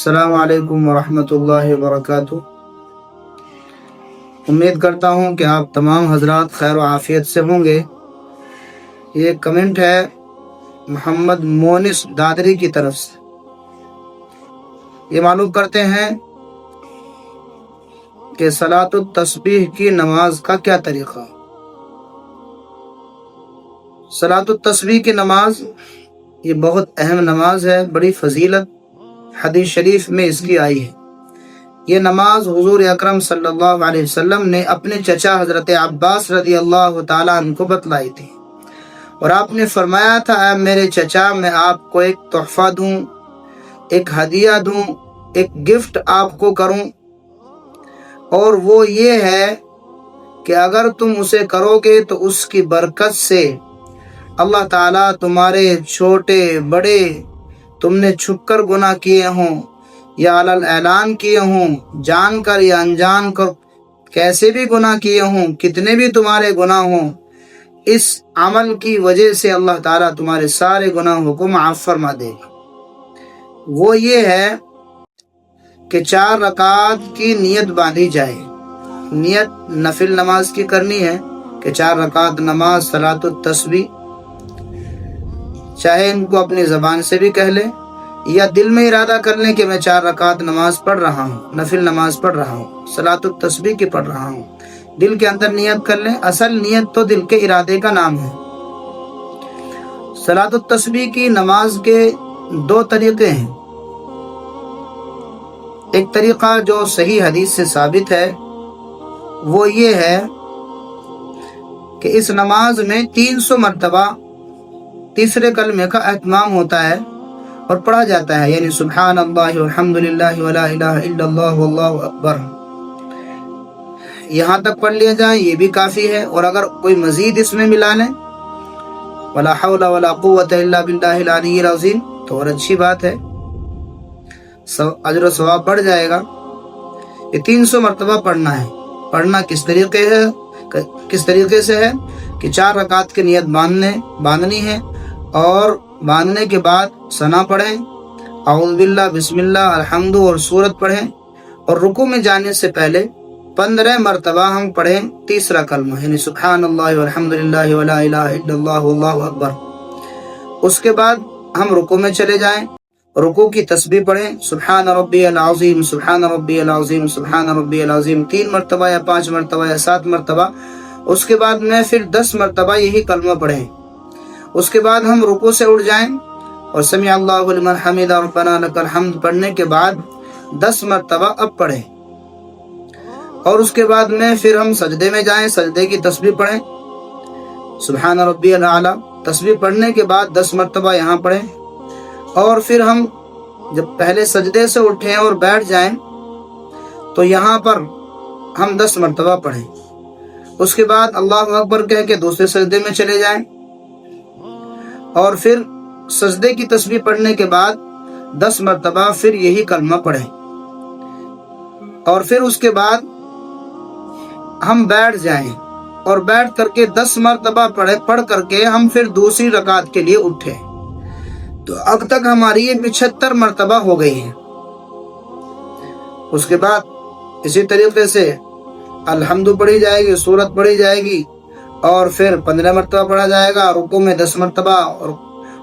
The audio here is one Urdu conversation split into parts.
السلام علیکم ورحمۃ اللہ وبرکاتہ۔ امید کرتا ہوں کہ آپ تمام حضرات خیر و عافیت سے ہوں گے۔ یہ کمنٹ ہے محمد مونس دادری کی طرف سے۔ یہ معلوم کرتے ہیں کہ صلاۃ التسبیح کی نماز کا کیا طریقہ۔ صلاۃ التسبیح کی نماز یہ بہت اہم نماز ہے، بڑی فضیلت حدیث شریف میں اس کی آئی ہے۔ یہ نماز حضور اکرم صلی اللہ علیہ وسلم نے اپنے چچا حضرت عباس رضی اللہ تعالیٰ عنہ کو بتلائی تھی، اور آپ نے فرمایا تھا اے میرے چچا، میں آپ کو ایک تحفہ دوں، ایک ہدیہ دوں، ایک گفٹ آپ کو کروں، اور وہ یہ ہے کہ اگر تم اسے کرو گے تو اس کی برکت سے اللہ تعالیٰ تمہارے چھوٹے بڑے، تم نے چھپ کر گناہ کیے ہوں یا علل اعلان کیے ہوں، جان کر یا انجان کر، کیسے بھی گناہ کیے ہوں، کتنے بھی تمہارے گناہ ہوں، اس عمل کی وجہ سے اللہ تعالیٰ تمہارے سارے گناہوں کو معاف فرما دے گا۔ وہ یہ ہے کہ 4 رکعات کی نیت باندھی جائے۔ نیت نفل نماز کی کرنی ہے کہ 4 رکعات نماز صلاۃ التسبیح، چاہے ان کو اپنی زبان سے بھی کہہ لیں یا دل میں ارادہ کر لیں کہ میں 4 رکعات نماز پڑھ رہا ہوں، نفل نماز پڑھ رہا ہوں، صلاۃ التسبیح کی پڑھ رہا ہوں، دل کے اندر نیت کر لیں۔ اصل نیت تو دل کے ارادے کا نام ہے۔ صلاۃ التسبیح کی نماز کے 2 طریقے ہیں۔ ایک طریقہ جو صحیح حدیث سے ثابت ہے وہ یہ ہے کہ اس نماز میں 300 مرتبہ تیسرے کلمے کا اہتمام ہوتا ہے اور پڑھا جاتا ہے، یعنی سبحان اللہ والحمد للہ ولا الہ الا اللہ واللہ اکبر، یہاں تک پڑھ لیا جائے یہ بھی کافی ہے۔ اور اگر کوئی مزید اس میں ملا لیں ولا حول ولا قوۃ الا باللہ العلی العظیم تو اور اچھی بات ہے، اجر و ثواب بڑھ جائے گا۔ یہ 300 مرتبہ پڑھنا ہے۔ پڑھنا کس طریقے سے ہے کہ 4 رکعات کی نیت باندھنی ہے، اور باندھنے کے بعد ثنا پڑھیں، اعوذ باللہ، بسم اللہ، الحمد اور سورت پڑھیں، اور رکوع میں جانے سے پہلے 15 مرتبہ ہم پڑھیں تیسرا کلمہ، یعنی سبحان اللہ والحمد للہ ولا الہ الا اللہ واللہ اکبر۔ اس کے بعد ہم رکوع میں چلے جائیں، رکوع کی تسبیح پڑھیں، سبحان ربی العظیم، سبحان ربی العظیم، سبحان ربی العظیم 3 مرتبہ یا 5 مرتبہ یا 7 مرتبہ۔ اس کے بعد میں پھر 10 مرتبہ یہی کلمہ پڑھیں۔ اس کے بعد ہم رکوع سے اٹھ جائیں اور سمیع اللہ لمن حمدہ ربنا لک الحمد پڑھنے کے بعد 10 مرتبہ اب پڑھیں، اور اس کے بعد میں پھر ہم سجدے میں جائیں، سجدے کی تسبیح پڑھیں، سبحان ربی الاعلیٰ، تسبیح پڑھنے کے بعد 10 مرتبہ یہاں پڑھیں، اور پھر ہم جب پہلے سجدے سے اٹھیں اور بیٹھ جائیں تو یہاں پر ہم 10 مرتبہ پڑھیں۔ اس کے بعد اللہ اکبر کہہ کے دوسرے سجدے میں چلے جائیں، اور پھر سجدے کی تسبیح پڑھنے کے بعد 10 مرتبہ پھر یہی کلمہ پڑھیں، اور پھر اس کے بعد ہم بیٹھ جائیں، اور بیٹھ کر کے 10 مرتبہ پڑھ کر کے ہم پھر دوسری رکعت کے لیے اٹھیں۔ تو اب تک ہماری یہ 75 مرتبہ ہو گئی ہے۔ اس کے بعد اسی طریقے سے الحمد پڑھی جائے گی، سورت پڑھی جائے گی، اور پھر 15 مرتبہ پڑھا جائے گا، رکوع میں 10 مرتبہ، اور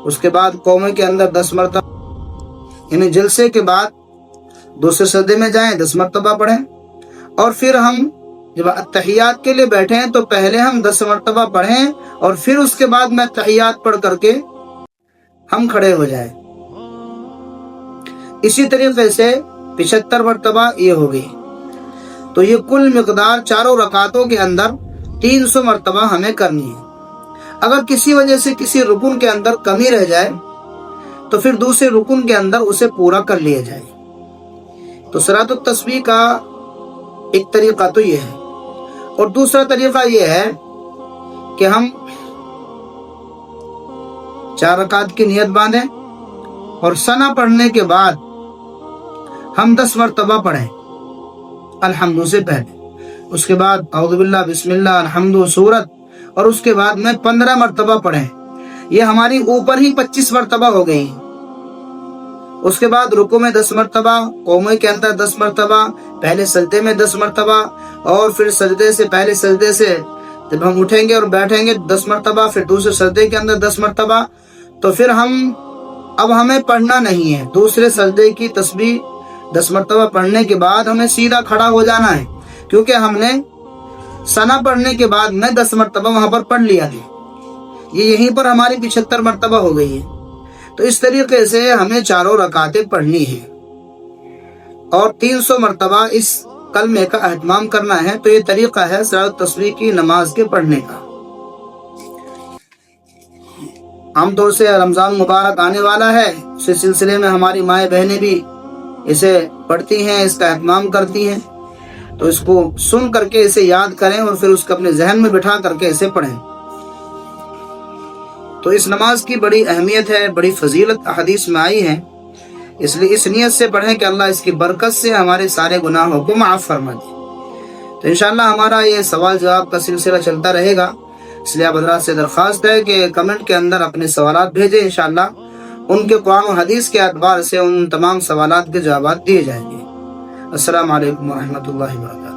اس کے بعد قومے کے اندر 10 مرتبہ، یعنی جلسے کے بعد دوسرے سجدے میں جائیں، 10 مرتبہ پڑھیں، اور پھر ہم جب تحیات کے لیے بیٹھیں تو پہلے ہم 10 مرتبہ پڑھیں، اور پھر اس کے بعد میں تحیات پڑھ کر کے ہم کھڑے ہو جائیں۔ اسی طریقے سے 75 مرتبہ یہ ہو گئی۔ تو یہ کل مقدار 4 رکعتوں کے اندر 300 مرتبہ ہمیں کرنی ہے۔ اگر کسی وجہ سے کسی رکن کے اندر کمی رہ جائے تو پھر دوسرے رکن کے اندر اسے پورا کر لیا جائے۔ تو صلاۃ التسبیح کا ایک طریقہ تو یہ ہے، اور دوسرا طریقہ یہ ہے کہ ہم 4 رکعت کی نیت باندھیں، اور ثنا پڑھنے کے بعد ہم 10 مرتبہ پڑھیں الحمد سے پہلے، اس کے بعد اعوذ باللہ، بسم اللہ، الحمد سورت، اور اس کے بعد میں 15 مرتبہ پڑھیں۔ یہ ہماری اوپر ہی 25 مرتبہ ہو گئی۔ اس کے بعد رکوع میں 10 مرتبہ، قومے کے اندر 10 مرتبہ، پہلے سجدے میں 10 مرتبہ، اور پھر سجدے سے پہلے سجدے سے جب ہم اٹھیں گے اور بیٹھیں گے 10 مرتبہ، پھر دوسرے سجدے کے اندر 10 مرتبہ. تو پھر اب ہمیں پڑھنا نہیں ہے دوسرے سجدے کی تسبیح 10 مرتبہ پڑھنے کے بعد ہمیں سیدھا کھڑا ہو جانا ہے، کیونکہ ہم نے ثنا پڑھنے کے بعد میں 10 مرتبہ وہاں پر پڑھ لیا ہے، یہ یہیں پر ہماری 75 مرتبہ ہو گئی ہے. تو اس طریقے سے ہمیں چاروں رکعتیں پڑھنی ہیں اور 300 مرتبہ اس کلمے کا اہتمام کرنا ہے. تو یہ طریقہ ہے صلاۃ التسبیح کی نماز کے پڑھنے کا. عام طور سے رمضان مبارک آنے والا ہے، اسی سلسلے میں ہماری مائیں بہنیں بھی اسے پڑھتی ہیں، اس کا اہتمام کرتی ہیں. تو اس کو سن کر کے اسے یاد کریں اور پھر اس کو اپنے ذہن میں بٹھا کر کے اسے پڑھیں. تو اس نماز کی بڑی اہمیت ہے، بڑی فضیلت حدیث میں آئی ہے، اس لیے اس نیت سے پڑھیں کہ اللہ اس کی برکت سے ہمارے سارے گناہوں کو معاف فرما دے. تو انشاءاللہ ہمارا یہ سوال جواب کا سلسلہ چلتا رہے گا، اس لیے آپ حضرات سے درخواست ہے کہ کمنٹ کے اندر اپنے سوالات بھیجیں، انشاءاللہ ان کے قرآن و حدیث کے اعتبار سے ان تمام سوالات کے جوابات دیے جائیں گے. السلام علیکم ورحمۃ اللہ وبرکاتہ.